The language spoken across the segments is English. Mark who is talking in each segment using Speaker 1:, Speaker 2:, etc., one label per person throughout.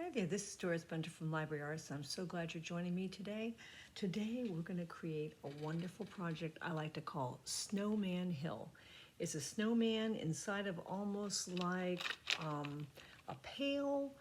Speaker 1: Hi there, this is Doris Bender from Library Arts. I'm so glad you're joining me today. Today we're going to create a wonderful project I like to call Snowman Hill. It's a snowman inside of almost like a pail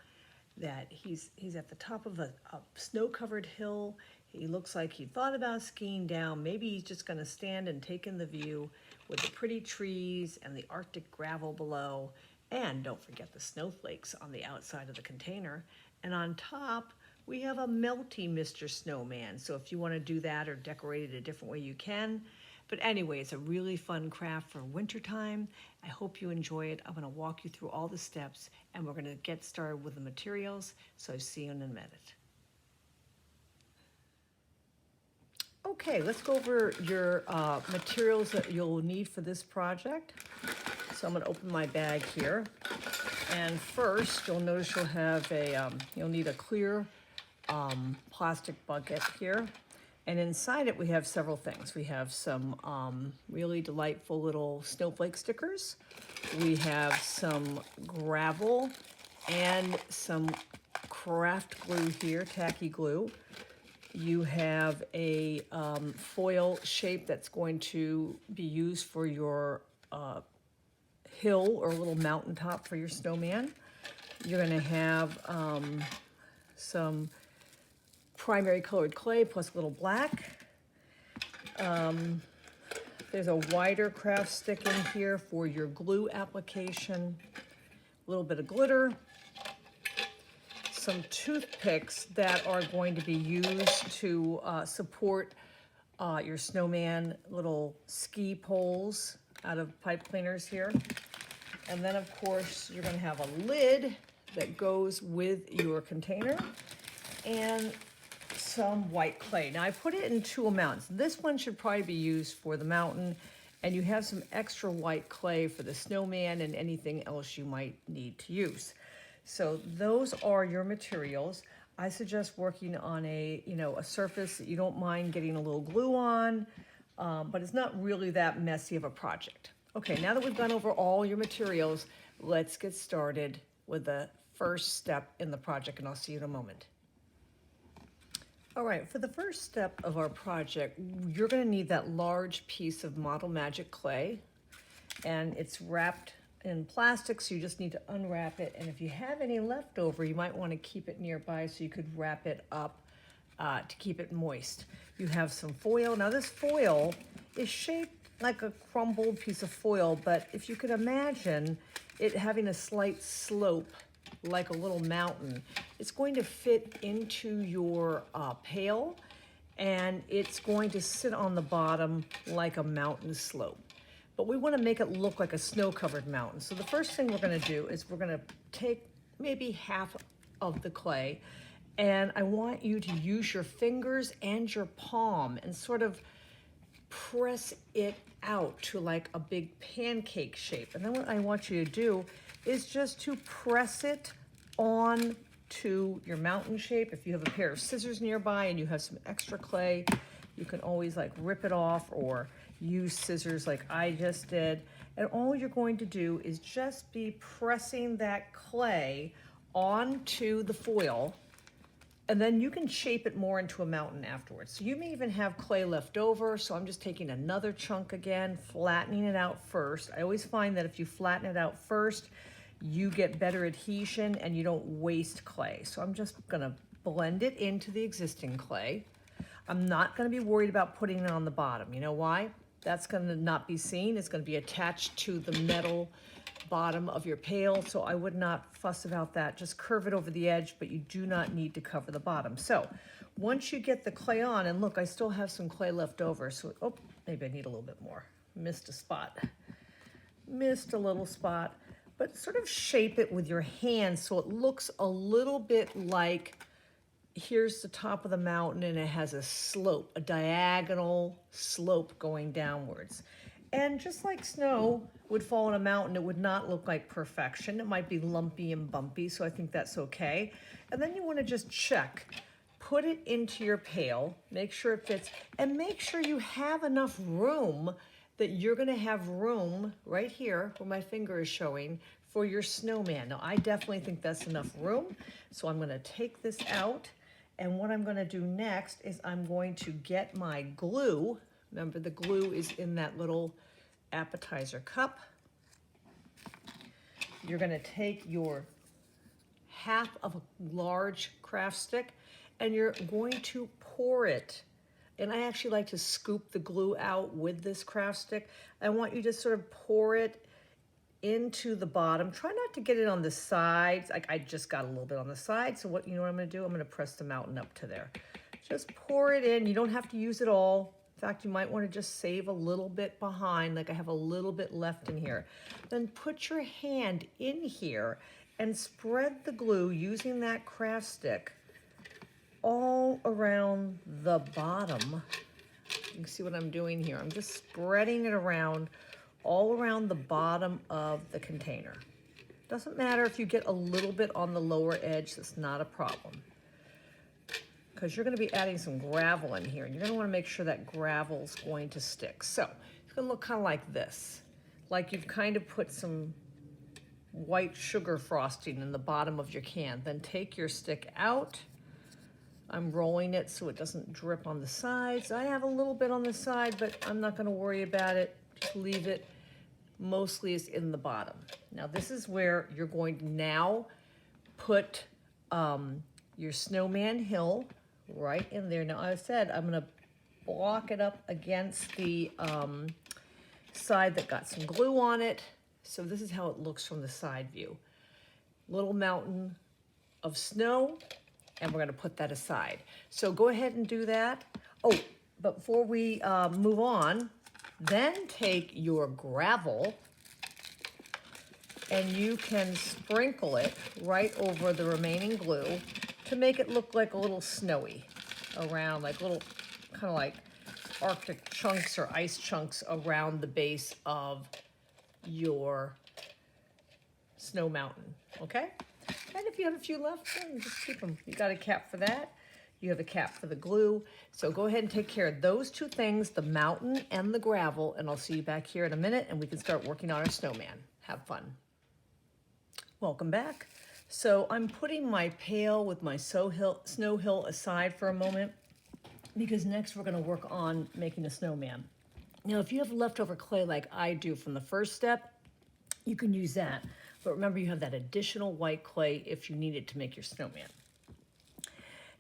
Speaker 1: that he's at the top of a snow-covered hill. He looks like he thought about skiing down. Maybe he's just going to stand and take in the view with the pretty trees and the Arctic gravel below. And don't forget the snowflakes on the outside of the container. And on top, we have a melty Mr. Snowman. So if you want to do that or decorate it a different way, you can. But anyway, it's a really fun craft for wintertime. I hope you enjoy it. I'm going to walk you through all the steps, and we're going to get started with the materials. So see you in a minute. Okay, let's go over your materials that you'll need for this project. So I'm going to open my bag here, and first you'll notice you'll have you'll need a clear plastic bucket here, and inside it we have several things. We have some really delightful little snowflake stickers. We have some gravel and some craft glue here, tacky glue. You have a foil shape that's going to be used for your hill or a little mountaintop for your snowman. You're going to have some primary colored clay plus a little black. There's a wider craft stick in here for your glue application, a little bit of glitter, some toothpicks that are going to be used to support your snowman little ski poles out of pipe cleaners here. And then of course you're going to have a lid that goes with your container and some white clay. Now I put it in two amounts. This one should probably be used for the mountain, and you have some extra white clay for the snowman and anything else you might need to use. So those are your materials. I suggest working on a surface that you don't mind getting a little glue on, but it's not really that messy of a project. Okay, now that we've gone over all your materials, let's get started with the first step in the project, and I'll see you in a moment. All right, for the first step of our project, you're going to need that large piece of Model Magic clay, and it's wrapped in plastic, so you just need to unwrap it. And if you have any left over, you might want to keep it nearby so you could wrap it up to keep it moist. You have some foil. Now this foil is shaped like a crumbled piece of foil, but if you could imagine it having a slight slope like a little mountain, it's going to fit into your pail, and it's going to sit on the bottom like a mountain slope. But we want to make it look like a snow-covered mountain. So the first thing we're going to do is we're going to take maybe half of the clay, and I want you to use your fingers and your palm and sort of press it out to like a big pancake shape. And then what I want you to do is just to press it on to your mountain shape. If you have a pair of scissors nearby and you have some extra clay, you can always like rip it off or use scissors like I just did. And all you're going to do is just be pressing that clay onto the foil, and then you can shape it more into a mountain afterwards. So you may even have clay left over, so I'm just taking another chunk again, flattening it out first. I always find that if you flatten it out first, you get better adhesion and you don't waste clay. So I'm just gonna blend it into the existing clay. I'm not gonna be worried about putting it on the bottom. You know why? That's gonna not be seen. It's gonna be attached to the metal bottom of your pail, so I would not fuss about that. Just curve it over the edge, but you do not need to cover the bottom. So once you get the clay on, and look, I still have some clay left over, so oh, maybe I need a little bit more. Missed a spot. Missed a little spot. But sort of shape it with your hand so it looks a little bit like here's the top of the mountain and it has a slope, a diagonal slope going downwards. And just like snow would fall on a mountain, it would not look like perfection. It might be lumpy and bumpy, so I think that's okay. And then you want to just check. Put it into your pail, make sure it fits, and make sure you have enough room that you're going to have room right here where my finger is showing for your snowman. Now, I definitely think that's enough room, so I'm gonna take this out, and what I'm gonna do next is I'm going to get my glue. Remember, the glue is in that little appetizer cup. You're gonna take your half of a large craft stick, and you're going to pour it. And I actually like to scoop the glue out with this craft stick. I want you to sort of pour it into the bottom. Try not to get it on the sides. Like I just got a little bit on the side. So what, you know what I'm gonna do? I'm gonna press the mountain up to there. Just pour it in. You don't have to use it all. In fact, you might wanna just save a little bit behind, like I have a little bit left in here. Then put your hand in here and spread the glue using that craft stick all around the bottom. You can see what I'm doing here. I'm just spreading it around, all around the bottom of the container. Doesn't matter if you get a little bit on the lower edge, that's not a problem. Because you're gonna be adding some gravel in here, and you're gonna wanna make sure that gravel's going to stick. So it's gonna look kind of like this, like you've kind of put some white sugar frosting in the bottom of your can. Then take your stick out. I'm rolling it so it doesn't drip on the sides. I have a little bit on the side, but I'm not gonna worry about it. Just leave it. Mostly is in the bottom. Now this is where you're going to now put your Snowman Hill right in there. Now I said I'm gonna block it up against the side that got some glue on it. So this is how it looks from the side view. Little mountain of snow, and we're gonna put that aside. So go ahead and do that. Oh, but before we move on, then take your gravel and you can sprinkle it right over the remaining glue to make it look like a little snowy around, like little kind of like Arctic chunks or ice chunks around the base of your snow mountain, okay? And if you have a few left, then just keep them. You got a cap for that. You have a cap for the glue. So go ahead and take care of those two things, the mountain and the gravel, and I'll see you back here in a minute and we can start working on our snowman. Have fun. Welcome back. So I'm putting my pail with my snow hill aside for a moment because next we're gonna work on making a snowman. Now, if you have leftover clay like I do from the first step, you can use that. But remember, you have that additional white clay if you need it to make your snowman.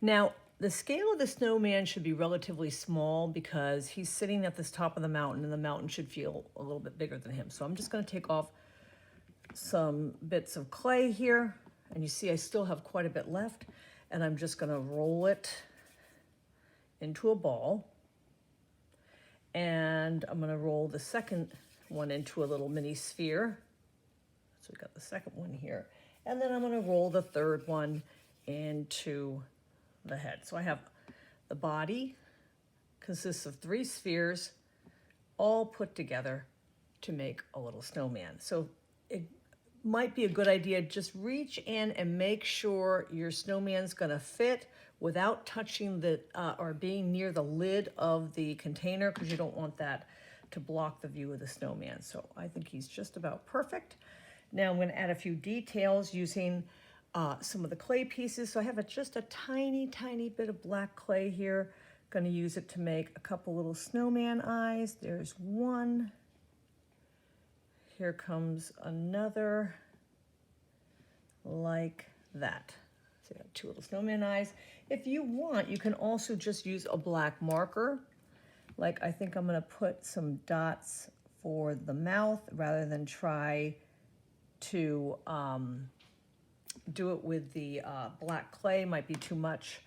Speaker 1: Now, the scale of the snowman should be relatively small because he's sitting at the top of the mountain and the mountain should feel a little bit bigger than him. So I'm just gonna take off some bits of clay here. And you see I still have quite a bit left. And I'm just gonna roll it into a ball. And I'm gonna roll the second one into a little mini sphere. So we got the second one here. And then I'm gonna roll the third one into the head. So I have the body consists of 3 spheres all put together to make a little snowman. So it might be a good idea, just reach in and make sure your snowman's gonna fit without touching the, or being near the lid of the container because you don't want that to block the view of the snowman. So I think he's just about perfect. Now I'm gonna add a few details using some of the clay pieces. So I have just a tiny, tiny bit of black clay here. Gonna use it to make a couple little snowman eyes. There's one. Here comes another, like that. So I got 2 little snowman eyes. If you want, you can also just use a black marker. Like I think I'm gonna put some dots for the mouth rather than try to do it with the black clay, might be too much.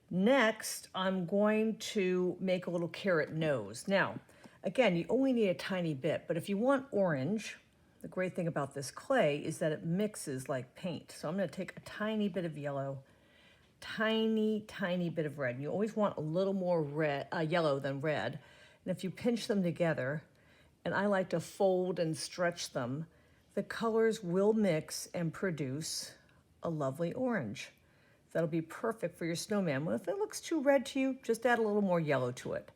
Speaker 1: Next, I'm going to make a little carrot nose. Now, again, you only need a tiny bit, but if you want orange, the great thing about this clay is that it mixes like paint. So I'm gonna take a tiny bit of yellow, tiny, tiny bit of red. And you always want a little more red, yellow than red. And if you pinch them together, and I like to fold and stretch them, the colors will mix and produce a lovely orange. That'll be perfect for your snowman. Well, if it looks too red to you, just add a little more yellow to it.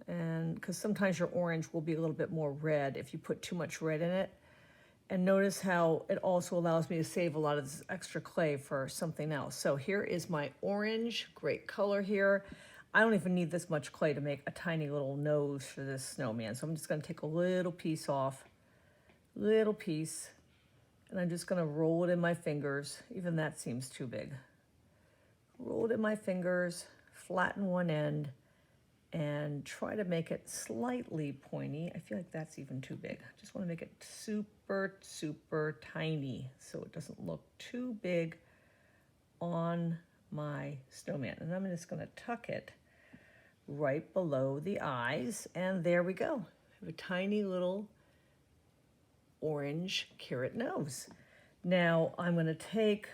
Speaker 1: And because sometimes your orange will be a little bit more red if you put too much red in it. And notice how it also allows me to save a lot of this extra clay for something else. So here is my orange, great color here. I don't even need this much clay to make a tiny little nose for this snowman. So I'm just gonna take a little piece off, little piece, and I'm just gonna roll it in my fingers. Even that seems too big. Roll it in my fingers, flatten one end, and try to make it slightly pointy. I feel like that's even too big. I just want to make it super, super tiny so it doesn't look too big on my snowman. And I'm just going to tuck it right below the eyes, and there we go. I have a tiny little orange carrot nose. Now I'm going to make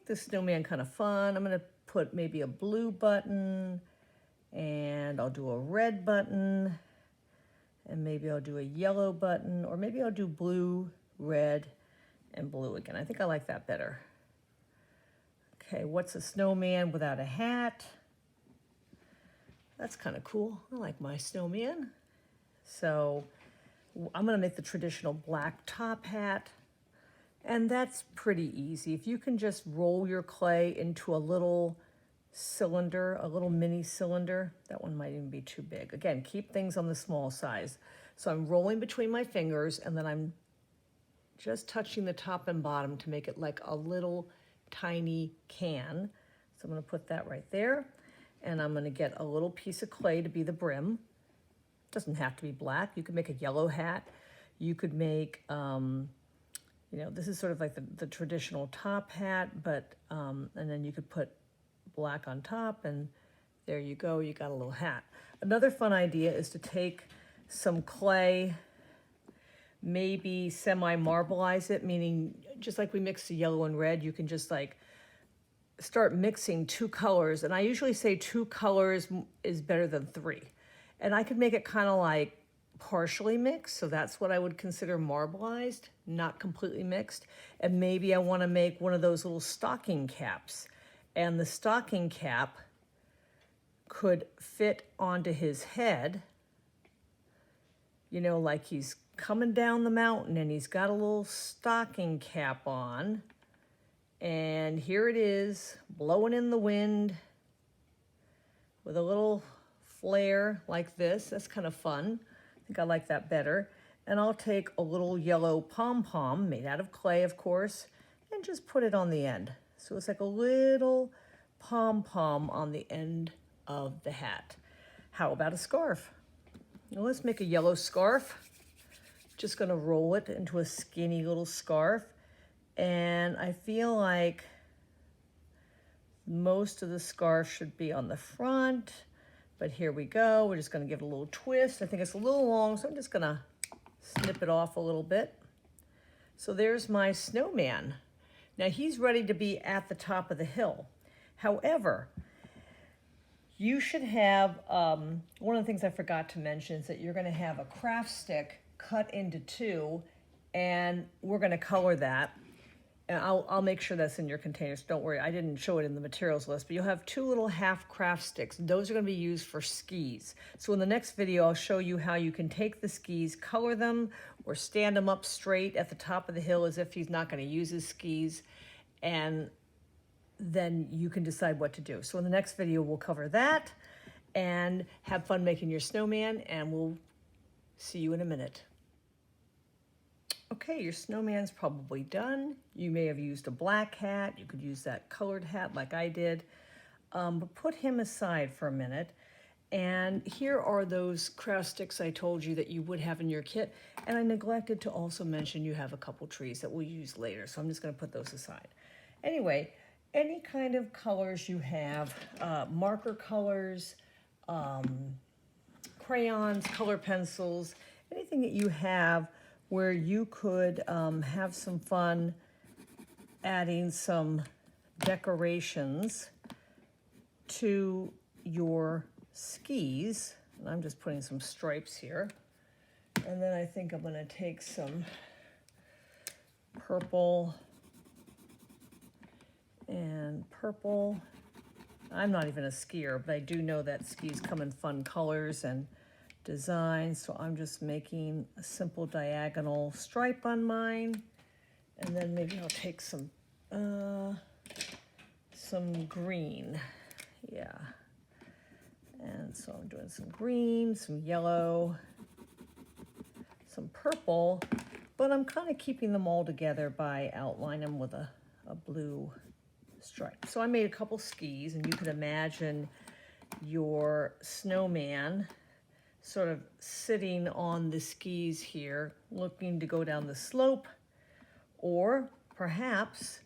Speaker 1: this snowman kind of fun. I'm going to put maybe a blue button, and I'll do a red button, and maybe I'll do a yellow button, or maybe I'll do blue, red, and blue again. I think I like that better. Okay, what's a snowman without a hat? That's kind of cool. I like my snowman. So I'm gonna make the traditional black top hat, and that's pretty easy. If you can just roll your clay into a little cylinder, a little mini cylinder. That one might even be too big. Again, keep things on the small size. So I'm rolling between my fingers, and then I'm just touching the top and bottom to make it like a little tiny can. So I'm going to put that right there, and I'm going to get a little piece of clay to be the brim. It doesn't have to be black. You could make a yellow hat. You could make, this is sort of like the traditional top hat, but and then you could put black on top, and there you go, you got a little hat. Another fun idea is to take some clay, maybe semi-marbleize it, meaning just like we mix the yellow and red, you can just like start mixing two colors. And I usually say 2 colors is better than 3. And I could make it kind of like partially mixed, so that's what I would consider marbleized, not completely mixed. And maybe I want to make one of those little stocking caps. And the stocking cap could fit onto his head, like he's coming down the mountain and he's got a little stocking cap on. And here it is, blowing in the wind with a little flare like this. That's kind of fun. I think I like that better. And I'll take a little yellow pom-pom, made out of clay, of course, and just put it on the end. So it's like a little pom-pom on the end of the hat. How about a scarf? Now let's make a yellow scarf. Just gonna roll it into a skinny little scarf. And I feel like most of the scarf should be on the front, but here we go. We're just gonna give it a little twist. I think it's a little long, so I'm just gonna snip it off a little bit. So there's my snowman. Now he's ready to be at the top of the hill. However, you should have, one of the things I forgot to mention is that you're gonna have a craft stick cut into 2, and we're gonna color that. And I'll make sure that's in your containers. Don't worry, I didn't show it in the materials list, but you'll have 2 little half craft sticks. Those are gonna be used for skis. So in the next video, I'll show you how you can take the skis, color them, or stand them up straight at the top of the hill as if he's not gonna use his skis, and then you can decide what to do. So in the next video, we'll cover that and have fun making your snowman, and we'll see you in a minute. Okay, your snowman's probably done. You may have used a black hat. You could use that colored hat like I did. But put him aside for a minute. And here are those craft sticks I told you that you would have in your kit. And I neglected to also mention you have a couple trees that we'll use later. So I'm just gonna put those aside. Anyway, any kind of colors you have, marker colors, crayons, color pencils, anything that you have where you could have some fun adding some decorations to your skis. And I'm just putting some stripes here. And then I think I'm gonna take some purple and purple. I'm not even a skier, but I do know that skis come in fun colors, and design. So I'm just making a simple diagonal stripe on mine. And then maybe I'll take some green. Yeah. And so I'm doing some green, some yellow, some purple, but I'm kind of keeping them all together by outlining them with a blue stripe. So I made a couple skis, and you could imagine your snowman sort of sitting on the skis here, looking to go down the slope, or perhaps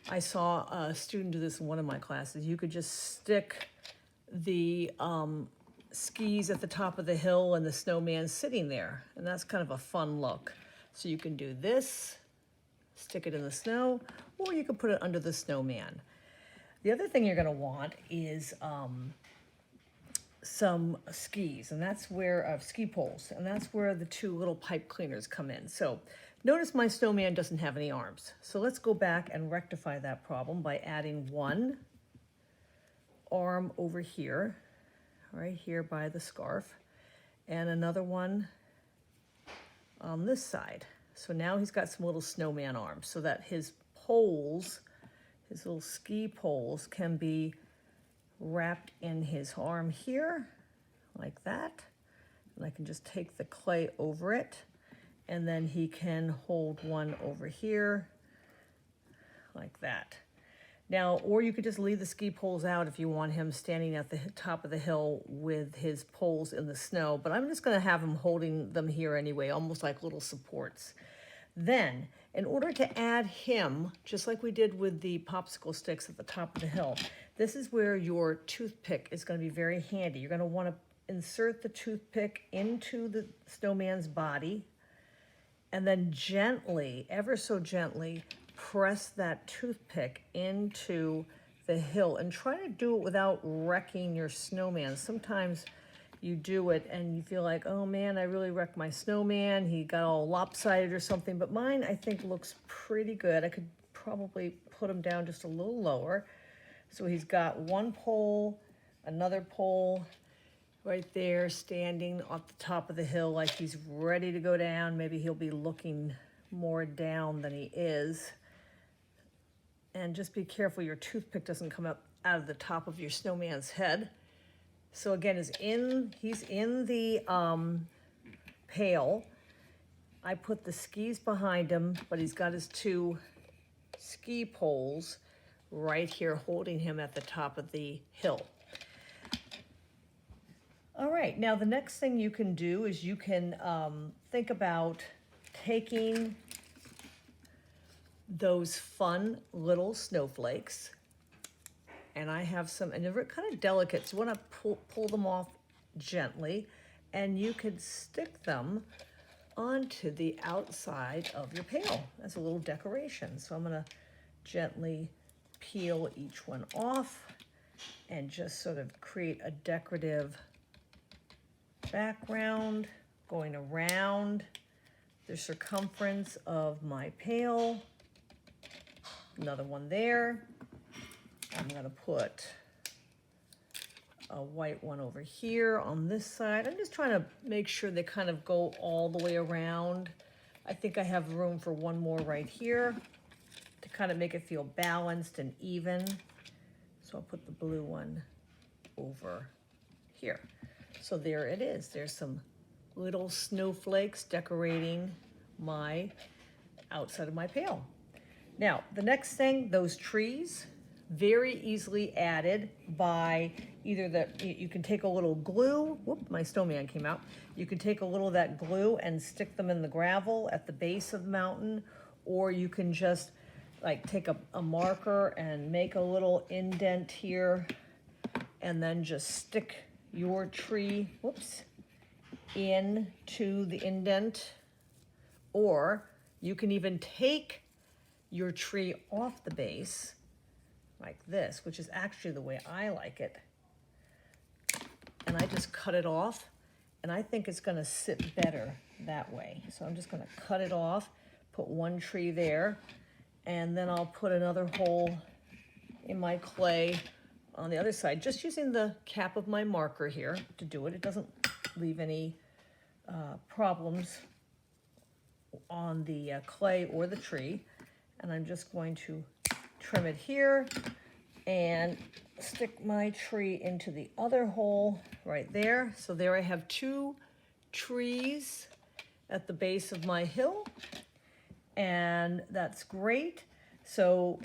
Speaker 1: I saw a student do this in one of my classes. You could just stick the skis at the top of the hill and the snowman sitting there, and that's kind of a fun look. So you can do this, stick it in the snow, or you can put it under the snowman. The other thing you're going to want is some skis, and that's where ski poles, and that's where the two little pipe cleaners come in. So notice my snowman doesn't have any arms. So let's go back and rectify that problem by adding one arm over here, right here by the scarf, and another one on this side. So now he's got some little snowman arms so that his poles, his little ski poles, can be wrapped in his arm here, like that. And I can just take the clay over it, and then he can hold one over here, like that. Now, or you could just leave the ski poles out if you want him standing at the top of the hill with his poles in the snow, but I'm just gonna have him holding them here anyway, almost like little supports. Then, in order to add him, just like we did with the popsicle sticks at the top of the hill, this is where your toothpick is gonna be very handy. You're gonna wanna insert the toothpick into the snowman's body, and then gently, ever so gently, press that toothpick into the hill, and try to do it without wrecking your snowman. Sometimes you do it and you feel like, oh man, I really wrecked my snowman. He got all lopsided or something, but mine I think looks pretty good. I could probably put him down just a little lower. So he's got one pole, another pole right there standing at the top of the hill like he's ready to go down. Maybe he'll be looking more down than he is. And just be careful your toothpick doesn't come up out of the top of your snowman's head. So again, he's in the pail. I put the skis behind him, but he's got his two ski poles right here holding him at the top of the hill. All right, now the next thing you can do is you can think about taking those fun little snowflakes, and I have some, and they're kind of delicate, so you want to pull them off gently, and you could stick them onto the outside of your pail as a little decoration. So I'm going to gently peel each one off and just sort of create a decorative background going around the circumference of my pail. Another one there. I'm gonna put a white one over here on this side. I'm just trying to make sure they kind of go all the way around. I think I have room for one more right here to kind of make it feel balanced and even. So I'll put the blue one over here. So there it is. There's some little snowflakes decorating my outside of my pail. Now, the next thing, those trees, very easily added by either you can take a little glue, whoop, my snowman came out. You can take a little of that glue and stick them in the gravel at the base of the mountain, or you can just like take a marker and make a little indent here and then just stick your tree, whoops, into the indent. Or you can even take your tree off the base like this, which is actually the way I like it. And I just cut it off, and I think it's gonna sit better that way. So I'm just gonna cut it off, put one tree there, and then I'll put another hole in my clay on the other side, just using the cap of my marker here to do it. It doesn't leave any problems on the clay or the tree. And I'm just going to trim it here and stick my tree into the other hole right there. So there I have 2 trees at the base of my hill, and that's great. So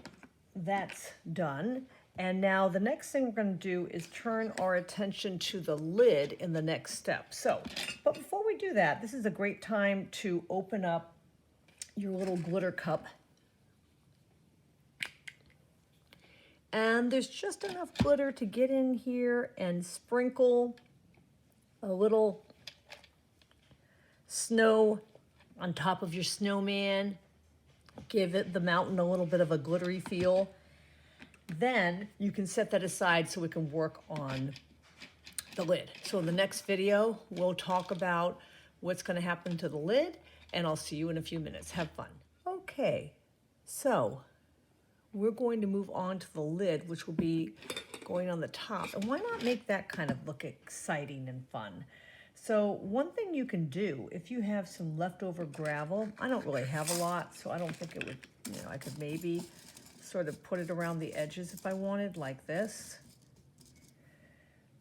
Speaker 1: that's done. And now the next thing we're going to do is turn our attention to the lid in the next step. So, but before we do that, this is a great time to open up your little glitter cup. And there's just enough glitter to get in here and sprinkle a little snow on top of your snowman. Give it the mountain a little bit of a glittery feel. Then you can set that aside so we can work on the lid. So in the next video, we'll talk about what's going to happen to the lid, and I'll see you in a few minutes. Have fun. Okay, so we're going to move on to the lid, which will be going on the top. And why not make that kind of look exciting and fun? So one thing you can do, if you have some leftover gravel, I don't really have a lot, so I don't think it would, I could maybe sort of put it around the edges if I wanted, like this.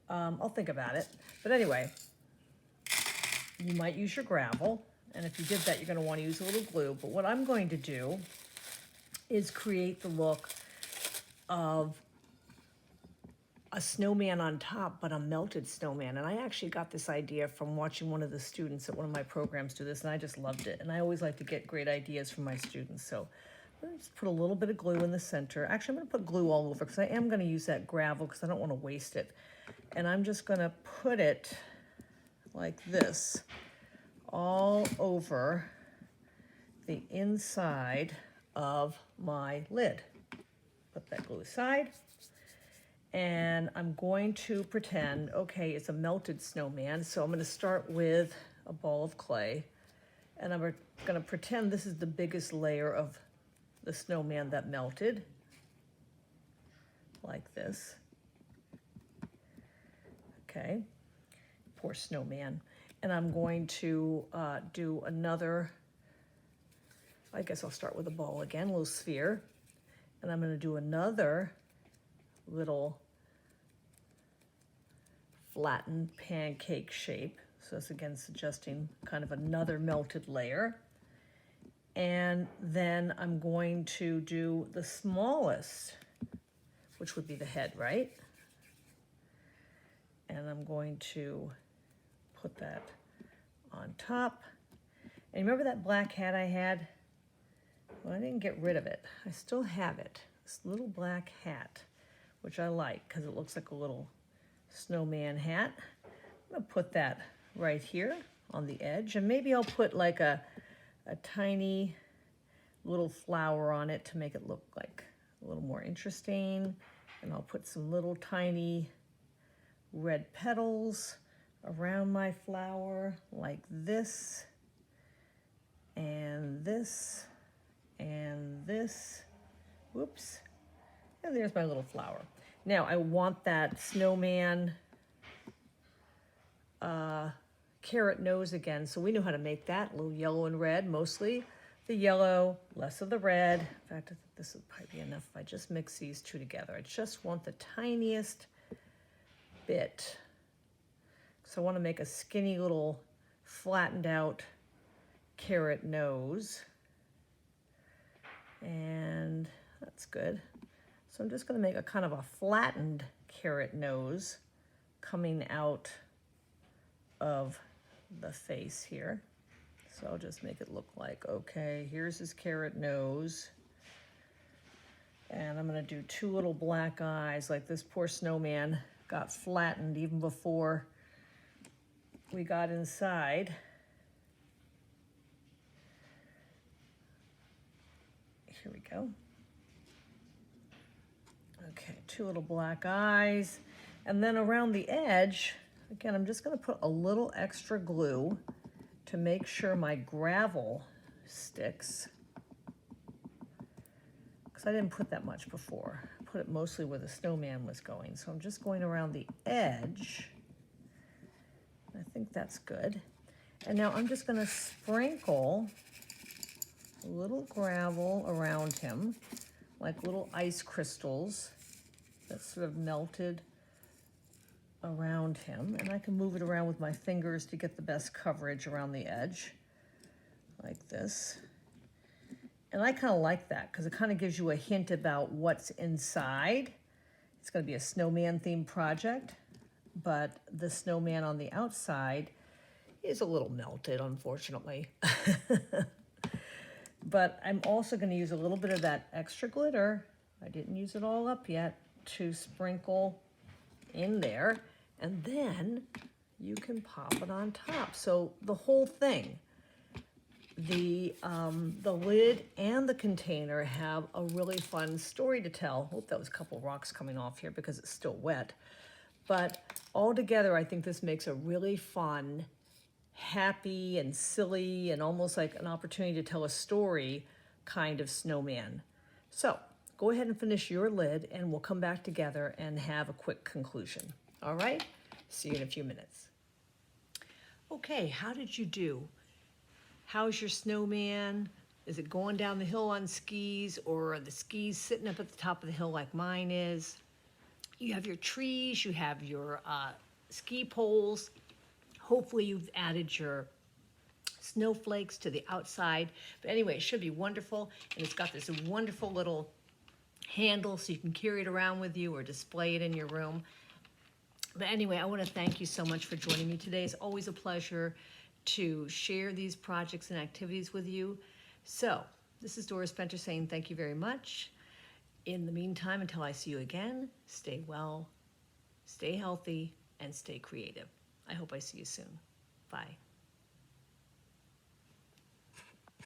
Speaker 1: I'll think about it. But anyway, you might use your gravel, and if you did that, you're going to want to use a little glue. But what I'm going to do is create the look of a snowman on top, but a melted snowman. And I actually got this idea from watching one of the students at one of my programs do this, and I just loved it. And I always like to get great ideas from my students. So let's put a little bit of glue in the center. Actually, I'm going to put glue all over because I am going to use that gravel because I don't want to waste it. And I'm just going to put it like this all over the inside of my lid. Put that glue aside. And I'm going to pretend, okay, it's a melted snowman. So I'm going to start with a ball of clay. And I'm going to pretend this is the biggest layer of the snowman that melted. Like this. Okay. Poor snowman. And I'm going to do another, I guess I'll start with a ball again, a little sphere. And I'm going to do another little flattened pancake shape. So that's again suggesting kind of another melted layer. And then I'm going to do the smallest, which would be the head, right? And I'm going to put that on top. And remember that black hat I had? Well, I didn't get rid of it. I still have it. This little black hat, which I like because it looks like a little snowman hat. I'm going to put that right here on the edge. And maybe I'll put like a tiny little flower on it to make it look like a little more interesting. And I'll put some little tiny red petals around my flower like this and this and this. Whoops. And there's my little flower. Now I want that snowman carrot nose again. So we know how to make that. A little yellow and red, mostly the yellow, less of the red. In fact, I think this would probably be enough if I just mix these two together. I just want the tiniest bit. So I want to make a skinny little flattened out carrot nose. And that's good. So I'm just going to make a kind of a flattened carrot nose coming out of the face here. So I'll just make it look like, okay, here's his carrot nose. And I'm going to do 2 little black eyes, like this poor snowman got flattened even before we got inside. Here we go. Okay, 2 little black eyes. And then around the edge, again, I'm just going to put a little extra glue to make sure my gravel sticks. Because I didn't put that much before. I put it mostly where the snowman was going. So I'm just going around the edge I think that's good. And now I'm just gonna sprinkle a little gravel around him, like little ice crystals that sort of melted around him. And I can move it around with my fingers to get the best coverage around the edge, like this. And I kind of like that because it kind of gives you a hint about what's inside. It's going to be a snowman themed project, but the snowman on the outside is a little melted, unfortunately. But I'm also going to use a little bit of that extra glitter. I didn't use it all up yet, to sprinkle in there, and then you can pop it on top. So the whole thing, the lid and the container have a really fun story to tell. Hope that was a couple rocks coming off here because it's still wet. But all together, I think this makes a really fun, happy and silly and almost like an opportunity to tell a story kind of snowman. So go ahead and finish your lid and we'll come back together and have a quick conclusion. All right? See you in a few minutes. Okay, how did you do? How's your snowman? Is it going down the hill on skis, or are the skis sitting up at the top of the hill like mine is? You have your trees, you have your ski poles. Hopefully you've added your snowflakes to the outside. But anyway, it should be wonderful. And it's got this wonderful little handle so you can carry it around with you or display it in your room. But anyway, I want to thank you so much for joining me today. It's always a pleasure to share these projects and activities with you. So this is Doris Benter saying thank you very much. In the meantime, until I see you again, stay well, stay healthy, and stay creative. I hope I see you soon. Bye.